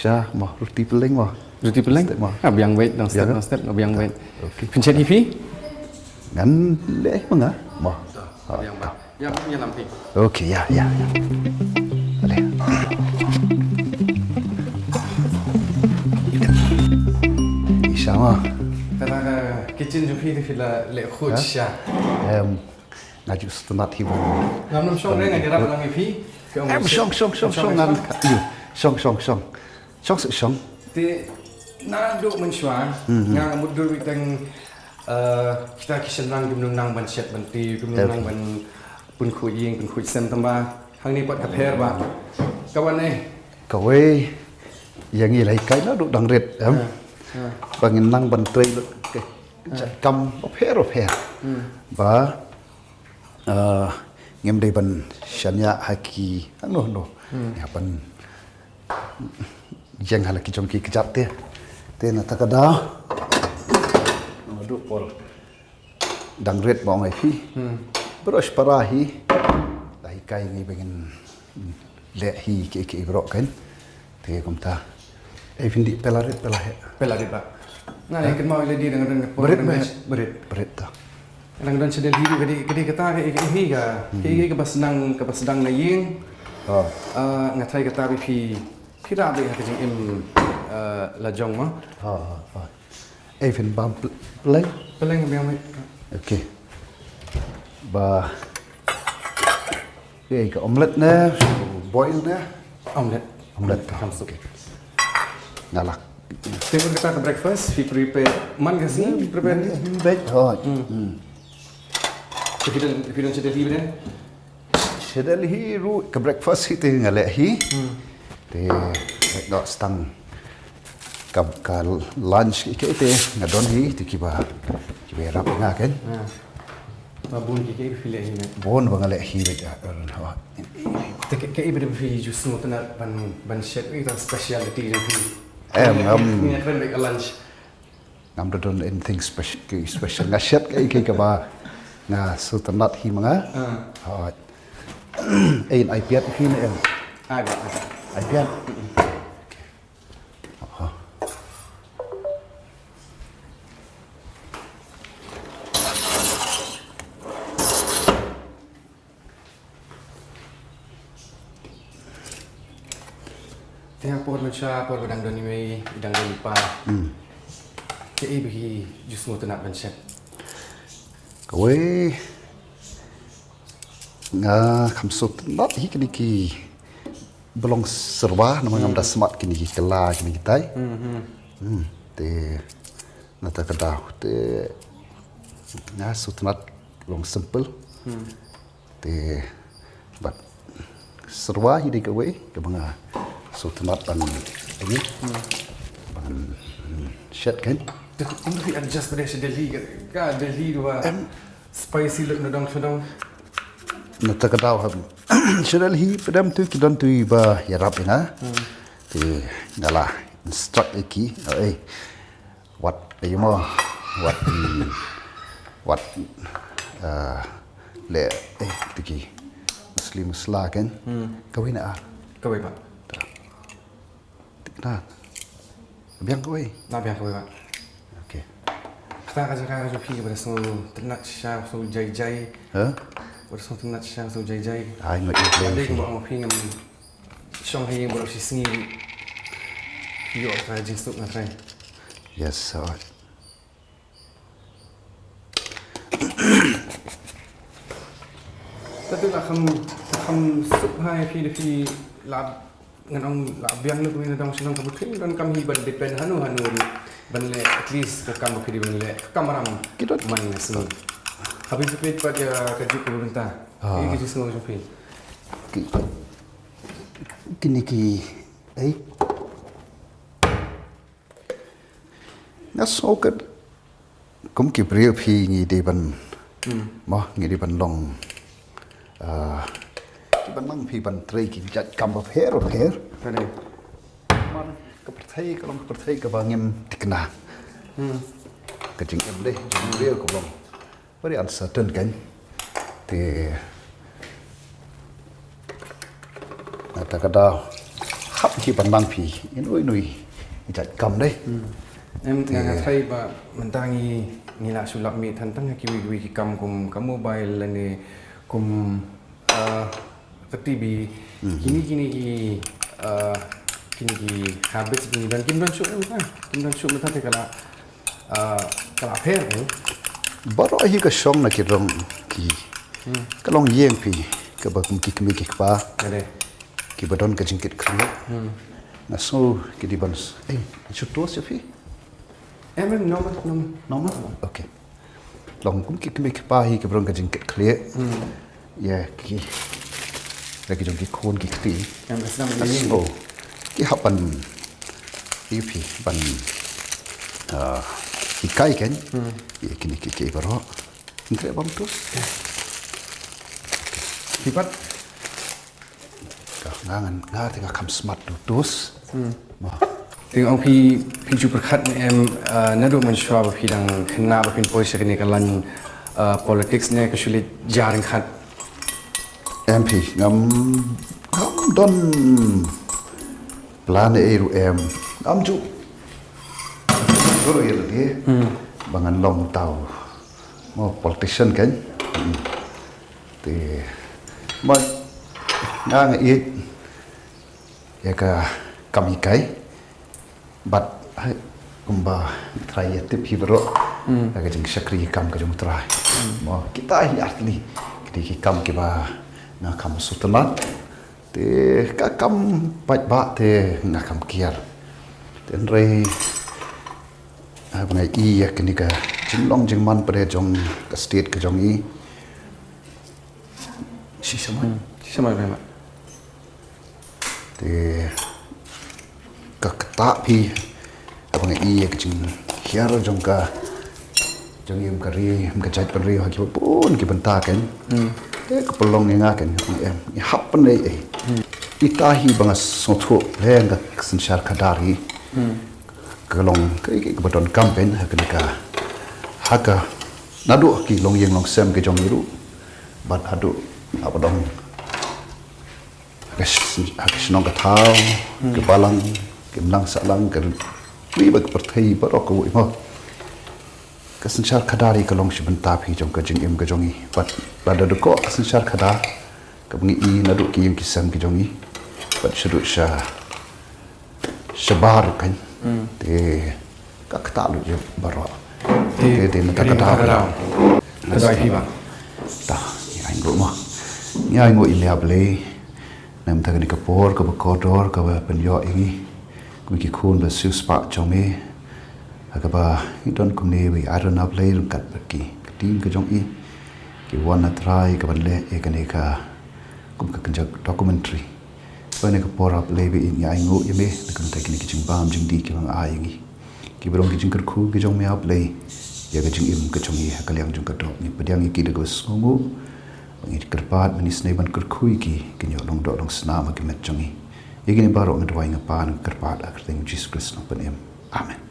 Syah mah roti peling mah. Roti peling? Biang wait dong step, biang wait. Pencet TV? Ngan leh mengah? Mah. Biang ba. Yang punya lampi. Okey, ya. Boleh. Syah mah. Tara kitchen jupi tu fila le khut Syah. Ngaju setengah hibu. Ngam nom song reng adirap lang ipi. Song ngan. Song. Ti na duk mensyuan. Ngang mudur witeng kita kisah nang gumnung nang ban Shet ban ti gumnung nang ban pun khu ying pun khu sem tamba. Hang ni pot kapher ba. Kawan Kau yang ni lai kai na duk dang ret bangin nang ban tui kam opher ba ngem dei ban shanya haki no ya ban jeng hala ki jongki kejap te na takada duk pol dang ret bong ai phi bros parahi lai kai ngi bangin le hi ke bro kan te komta vindi pelarit ba. Nah, ikan mau le di dengan berit ta. Nang dan sedel hidup gede kata ke hi ke pas sedang na ying. Ngatai kata bi phi ra be ha jing im la jong ma. Vin bam peleng biang mai. Okey. Ba ke omelet na boil na omelet ta. Okey. Ngalak. Tengok kita ke breakfast, we prepare man kasi, we prepare bed. If you don't sedel hi ben. Sedel hi ru ke breakfast hi te ngale hi. Te nak stang ka lunch ke te ngadon hi te kiba rap nga kan. Babun ki file hi me. Bon bangale hi be ha. Te ke ibe fi just no tena ban Shet itu specialty ni. Ngam lunch. Ngam don anything special ngashet ke ba nga sutanat hi manga. Ein iPad hi ne iPad. Tiang por macam por badang doni mai badang doni pa. Ke ibe just mo tena ban Shet. Kowe nga kamsut not hi kini ki belong serba nama ngam da smart kini ki kala kini kitai. Te nata kada te nga sutnat long simple. Te but serba hi di kowe ke banga sutnat ban ini ban Shet kan. Untuk adjust pada Delhi kan Delhi dua spicy look nadong sedang. Nata kadau ham. Sedal hi pedam tu kidon tu ba yarap ina. Ti ngala instruct iki what mo what le tiki muslim kan kawin na Kawai pak. Nah biang kawai Biang kawai pak. okey Kita kerja pergi pada semua ternak syah semua jai. Pada semua ternak syah semua jai. ai ngot Ada play yang buat pergi ngam syong hai yang buat si sengi. Yo kerja jenis tu nak try. yes so Tapi lah kamu sup hai pergi lab ngan lab biang lu punya dong senang kabut dan kami ban depend hanu ban le at least ke kamu pergi ban le kamra kita man senang. Habis itu pada kerja pemerintah. Ini kerja semua jopi. kini ki nasokat kum ki priya phi ngi de ban ma ngi de ban long ki ban mang phi ban trei ki jat kam of hair Pada man ka perthai ka long perthai ka bangem tikna ka jing em de jing real ko long very uncertain kan te nata kada hấp hi ban mang phi in oi chạy cầm đấy em ngang thấy bà mình ta nghi là sưu lập mi thành tăng cái vi cầm cùng cái mobile là này cùng cái TV kini habis ini dan kim dan syuk kita tadi kalau fair kan baru ahi ka song na ki rong ki ka long yeng phi ka ba kum ki kmi ki pa ki ba don ka jingkit khri na so ki di ban chu to se phi em nom okay long kum ki kmi ki pa hi ka rong ka jingkit khri ya ki lagi jong ki khon ki khri em sedang ini ki hapan ip ban ikai kan kini ki baro ngre bam tu lipat ka ngangan tengah kam smart tu tus tengok pi ju berkat em nado mensyua ba pidang kena ba pin posisi ni kalan politics ne ka sulit jaring khat MP ngam don plan eru ngam ju guru yel dia bangan long tau mo politician kan te ma ngang it ya ka kami kai bat kumba try tip hibro ka jeng sakri kam ka jeng try mo kita hi asli ki kam ki ba na kam sutana te ka kam pat ba te na kam kiar ten rei abang i ya kini ka jinglong jingman pada jong ka state ka jong i si sama memang te ka kata pi abang i ya jing hiar jong ka jong im ka ri im ka jai pan ri ha ki pun ki benta kan te ka pelong ni nga kan em ni hap pan nei itahi banga sotho lenga sensyar kadari kelong ke badon campaign haknika haka nadu ki long yeng long sem ke jong ru bat adu abadong hakish nong ka thau ke balang ke mlang salang ke ri bak perthai barok ko mo ka sensyar kadari ke long shibenta phi jong ka jing im ke jongi bat bada de ko sensyar khada ka bungi i nadu ki yem ki sem ke jongi bat shudu sha shabar kan te các tạo được bảo thì người ta có tạo rồi thì bạn ta anh ngồi mà nghe anh ngồi liệp lấy nằm thằng này cái bor cái bacodor cái bên yo ini cái khuôn và siêu spa trong ấy cái bà don cùng này vì ai don't play luôn cắt bạc cái team cái trong ý cái one try cái bên lệ cái này cũng cái documentary bên này cái bor play vì ini anh ngồi như thế cái này cái chừng bam chừng đi cái bằng ai ini ki berong ki jingkar khu ki jong me up lay ya ga jing im ka chongi ka liang jong ka do ni padiang ki de go songu bangi kerpat mani snai ban kar khu ki nyo long do long sna ma ki met chongi yegi ni baro ngdwai nga pan kerpat ak thing Jesus Christ no panem amen